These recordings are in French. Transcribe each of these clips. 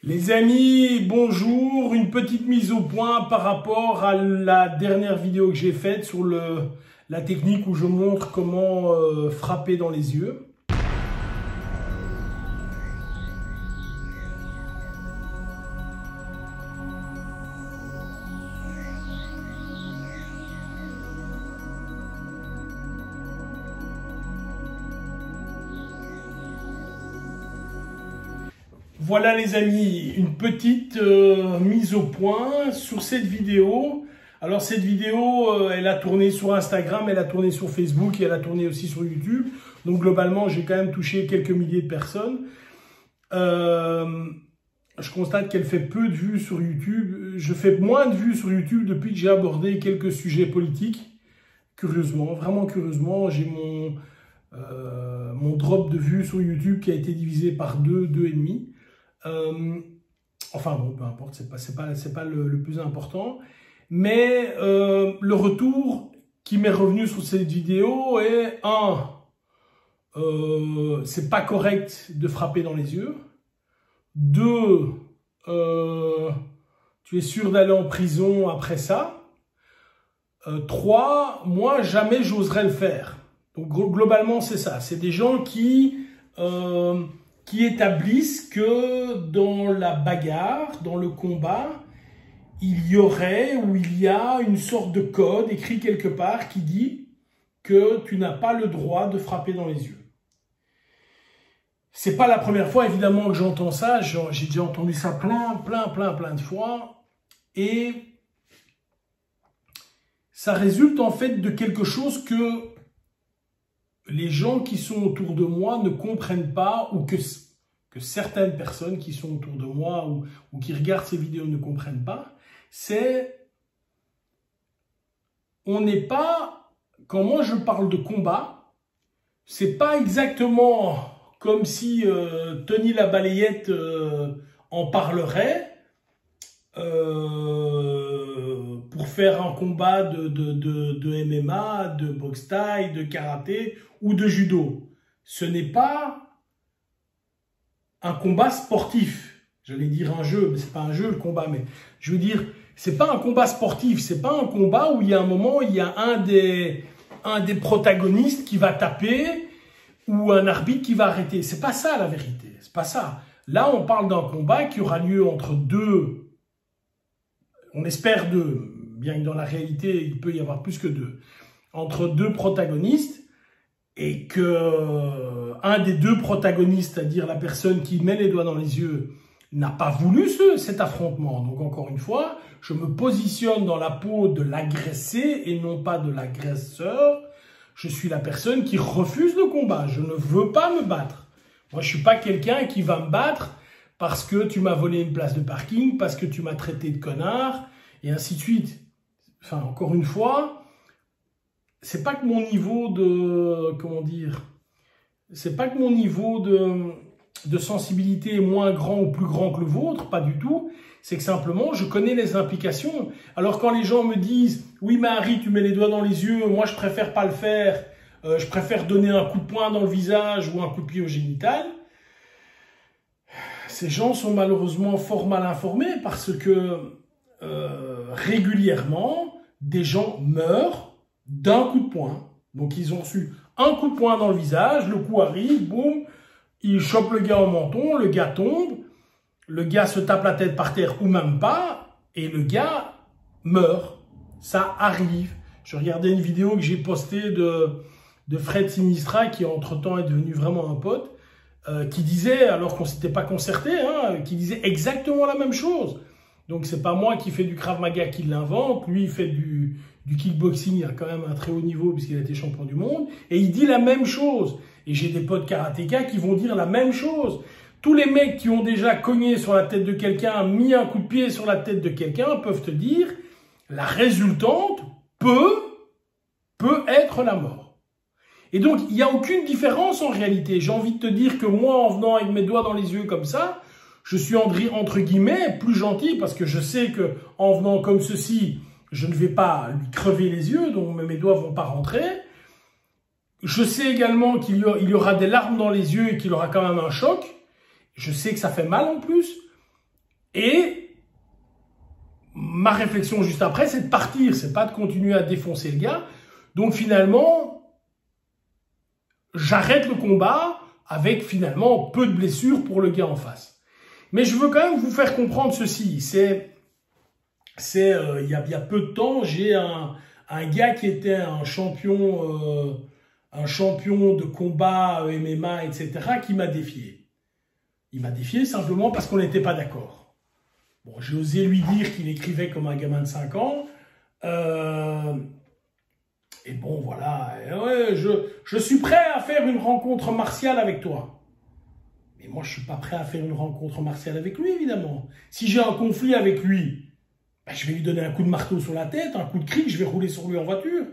Les amis, bonjour, une petite mise au point par rapport à la dernière vidéo que j'ai faite sur la technique où je montre comment frapper dans les yeux. Voilà les amis, une petite mise au point sur cette vidéo. Alors cette vidéo, elle a tourné sur Instagram, elle a tourné sur Facebook et elle a tourné aussi sur YouTube. Donc globalement, j'ai quand même touché quelques milliers de personnes. Je constate qu'elle fait peu de vues sur YouTube. Je fais moins de vues sur YouTube depuis que j'ai abordé quelques sujets politiques. Curieusement, vraiment curieusement, j'ai mon drop de vues sur YouTube qui a été divisé par 2,5. Enfin bon, peu importe, c'est pas le plus important. Mais le retour qui m'est revenu sur cette vidéo est c'est pas correct de frapper dans les yeux. 2, tu es sûr d'aller en prison après ça. 3, moi jamais j'oserais le faire. Donc globalement c'est ça, c'est des gens qui établissent que dans la bagarre, dans le combat, il y aurait ou il y a une sorte de code écrit quelque part qui dit que tu n'as pas le droit de frapper dans les yeux. C'est pas la première fois évidemment que j'entends ça, j'ai déjà entendu ça plein de fois, et ça résulte en fait de quelque chose que les gens qui sont autour de moi ne comprennent pas, ou que certaines personnes qui sont autour de moi ou qui regardent ces vidéos ne comprennent pas, c'est on n'est pas, quand moi je parle de combat, c'est pas exactement comme si Tony la balayette en parlerait pour faire un combat de MMA, de boxe thaï, de karaté ou de judo. Ce n'est pas un combat sportif. J'allais dire un jeu, mais c'est pas un jeu le combat, mais je veux dire, c'est pas un combat sportif, c'est pas un combat où il y a un moment, il y a un des protagonistes qui va taper ou un arbitre qui va arrêter. C'est pas ça la vérité, c'est pas ça. Là, on parle d'un combat qui aura lieu entre deux, on espère deux, bien que dans la réalité, il peut y avoir plus que deux, entre deux protagonistes, et que un des deux protagonistes, c'est-à-dire la personne qui met les doigts dans les yeux, n'a pas voulu cet affrontement. Donc encore une fois, je me positionne dans la peau de l'agressé et non pas de l'agresseur. Je suis la personne qui refuse le combat. Je ne veux pas me battre. Moi, je suis pas quelqu'un qui va me battre parce que tu m'as volé une place de parking, parce que tu m'as traité de connard, et ainsi de suite. Enfin, encore une fois, c'est pas que mon niveau de, comment dire, c'est pas que mon niveau de sensibilité est moins grand ou plus grand que le vôtre, pas du tout. C'est que simplement, je connais les implications. Alors quand les gens me disent, oui mais Harry, tu mets les doigts dans les yeux, moi je préfère pas le faire, je préfère donner un coup de poing dans le visage ou un coup de pied au génital, ces gens sont malheureusement fort mal informés parce que régulièrement, des gens meurent d'un coup de poing. Donc ils ont reçu un coup de poing dans le visage, le coup arrive, boum, il chope le gars au menton, le gars tombe, le gars se tape la tête par terre ou même pas, et le gars meurt. Ça arrive. Je regardais une vidéo que j'ai postée de Fred Sinistra, qui entre-temps est devenu vraiment un pote, qui disait, alors qu'on ne s'était pas concerté, qui disait exactement la même chose. Donc c'est pas moi qui fais du Krav Maga qui l'invente, lui il fait du kickboxing à quand même un très haut niveau puisqu'il a été champion du monde, et il dit la même chose. Et j'ai des potes karatékas qui vont dire la même chose. Tous les mecs qui ont déjà cogné sur la tête de quelqu'un, mis un coup de pied sur la tête de quelqu'un, peuvent te dire la résultante peut être la mort. Et donc il n'y a aucune différence en réalité. J'ai envie de te dire que moi, en venant avec mes doigts dans les yeux comme ça, je suis entre guillemets plus gentil parce que je sais que en venant comme ceci, je ne vais pas lui crever les yeux, donc mes doigts vont pas rentrer. Je sais également qu'il y aura des larmes dans les yeux et qu'il aura quand même un choc. Je sais que ça fait mal en plus. Et ma réflexion juste après, c'est de partir, c'est pas de continuer à défoncer le gars. Donc finalement, j'arrête le combat avec finalement peu de blessures pour le gars en face. Mais je veux quand même vous faire comprendre ceci. Il y a peu de temps, j'ai un gars qui était un champion de combat MMA, etc., qui m'a défié. Il m'a défié simplement parce qu'on n'était pas d'accord. Bon, j'ai osé lui dire qu'il écrivait comme un gamin de 5 ans. Et bon, voilà. Ouais, je suis prêt à faire une rencontre martiale avec toi. Mais moi, je suis pas prêt à faire une rencontre martiale avec lui, évidemment. Si j'ai un conflit avec lui, ben, je vais lui donner un coup de marteau sur la tête, un coup de cric, je vais rouler sur lui en voiture.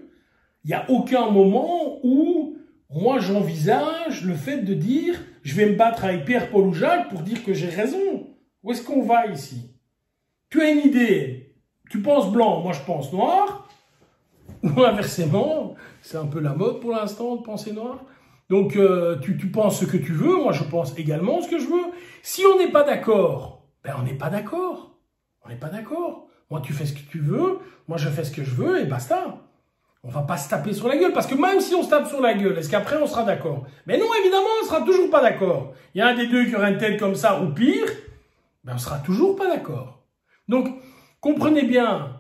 Il n'y a aucun moment où moi, j'envisage le fait de dire je vais me battre avec Pierre, Paul ou Jacques pour dire que j'ai raison. Où est-ce qu'on va ici? Tu as une idée, tu penses blanc, moi je pense noir, ou inversement, c'est un peu la mode pour l'instant de penser noir. Donc tu penses ce que tu veux, moi je pense également ce que je veux. Si on n'est pas d'accord, ben on n'est pas d'accord. On n'est pas d'accord. Moi tu fais ce que tu veux, moi je fais ce que je veux et basta. On va pas se taper sur la gueule, parce que même si on se tape sur la gueule, est-ce qu'après on sera d'accord? Mais non, évidemment, on sera toujours pas d'accord. Il y a un des deux qui aura une tête comme ça, ou pire, ben on sera toujours pas d'accord. Donc, comprenez bien,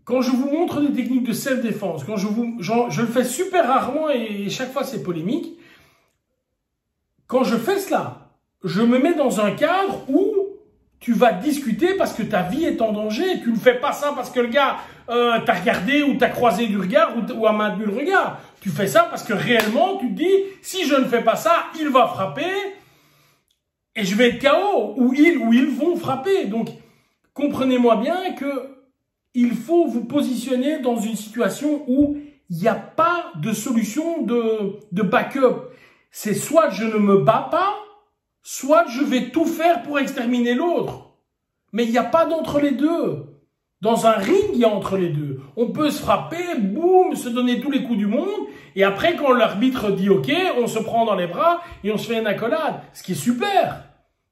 quand je vous montre des techniques de self-défense, quand je le fais super rarement et chaque fois c'est polémique, quand je fais cela, je me mets dans un cadre où tu vas discuter parce que ta vie est en danger. Tu ne fais pas ça parce que le gars t'a regardé ou t'a croisé du regard ou a maintenu le regard. Tu fais ça parce que réellement, tu te dis, si je ne fais pas ça, il va frapper et je vais être KO ou ils vont frapper. Donc, comprenez-moi bien que il faut vous positionner dans une situation où il n'y a pas de solution de backup. C'est soit je ne me bats pas, soit je vais tout faire pour exterminer l'autre. Mais il n'y a pas d'entre les deux. Dans un ring, il y a entre les deux. On peut se frapper, boum, se donner tous les coups du monde, et après, quand l'arbitre dit OK, on se prend dans les bras et on se fait une accolade. Ce qui est super.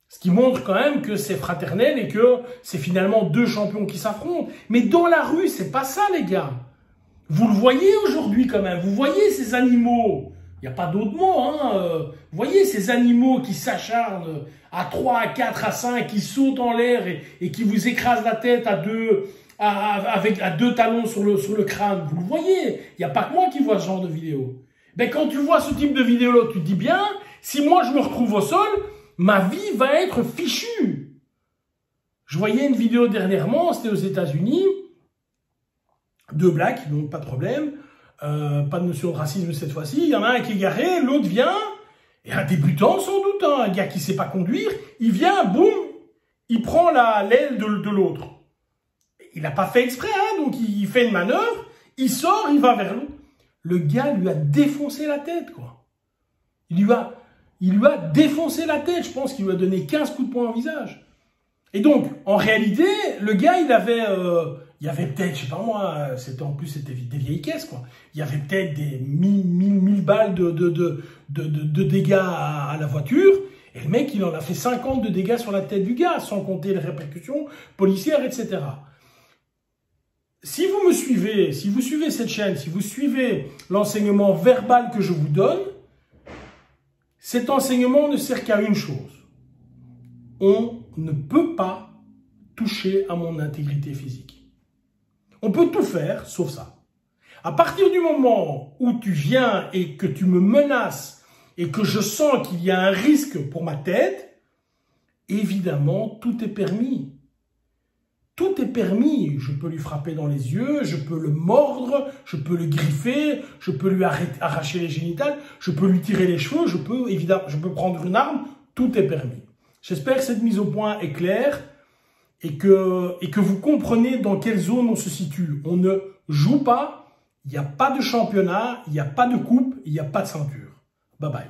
Ce qui montre quand même que c'est fraternel et que c'est finalement deux champions qui s'affrontent. Mais dans la rue, c'est pas ça, les gars. Vous le voyez aujourd'hui quand même. Vous voyez ces animaux. Il n'y a pas d'autre mot, hein. Vous voyez ces animaux qui s'acharnent à 3, à 4, à 5, qui sautent en l'air et qui vous écrasent la tête avec deux talons sur le crâne. Vous le voyez. Il n'y a pas que moi qui vois ce genre de vidéo. Ben, quand tu vois ce type de vidéo-là, tu te dis bien, si moi je me retrouve au sol, ma vie va être fichue. Je voyais une vidéo dernièrement, c'était aux États-Unis, deux blacks, donc pas de problème. Pas de notion de racisme cette fois-ci. Il y en a un qui est garé, l'autre vient, et un débutant sans doute, hein, un gars qui sait pas conduire, il vient, boum, il prend l'aile de l'autre. Il n'a pas fait exprès, hein, donc il fait une manœuvre, il sort, il va vers l'autre. Le gars lui a défoncé la tête, quoi. Il lui a défoncé la tête, je pense qu'il lui a donné 15 coups de poing au visage. Et donc, en réalité, le gars, il y avait peut-être, je sais pas moi, c'était des vieilles caisses, quoi. Il y avait peut-être des 1000 balles de dégâts à la voiture. Et le mec, il en a fait 50 de dégâts sur la tête du gars, sans compter les répercussions policières, etc. Si vous me suivez, si vous suivez cette chaîne, si vous suivez l'enseignement verbal que je vous donne, cet enseignement ne sert qu'à une chose. On ne peut pas toucher à mon intégrité physique. On peut tout faire, sauf ça. À partir du moment où tu viens et que tu me menaces et que je sens qu'il y a un risque pour ma tête, évidemment, tout est permis. Tout est permis. Je peux lui frapper dans les yeux, je peux le mordre, je peux le griffer, je peux lui arracher les génitales, je peux lui tirer les cheveux, je peux prendre une arme, tout est permis. J'espère que cette mise au point est claire et que vous comprenez dans quelle zone on se situe. On ne joue pas, il n'y a pas de championnat, il n'y a pas de coupe, il n'y a pas de ceinture. Bye bye.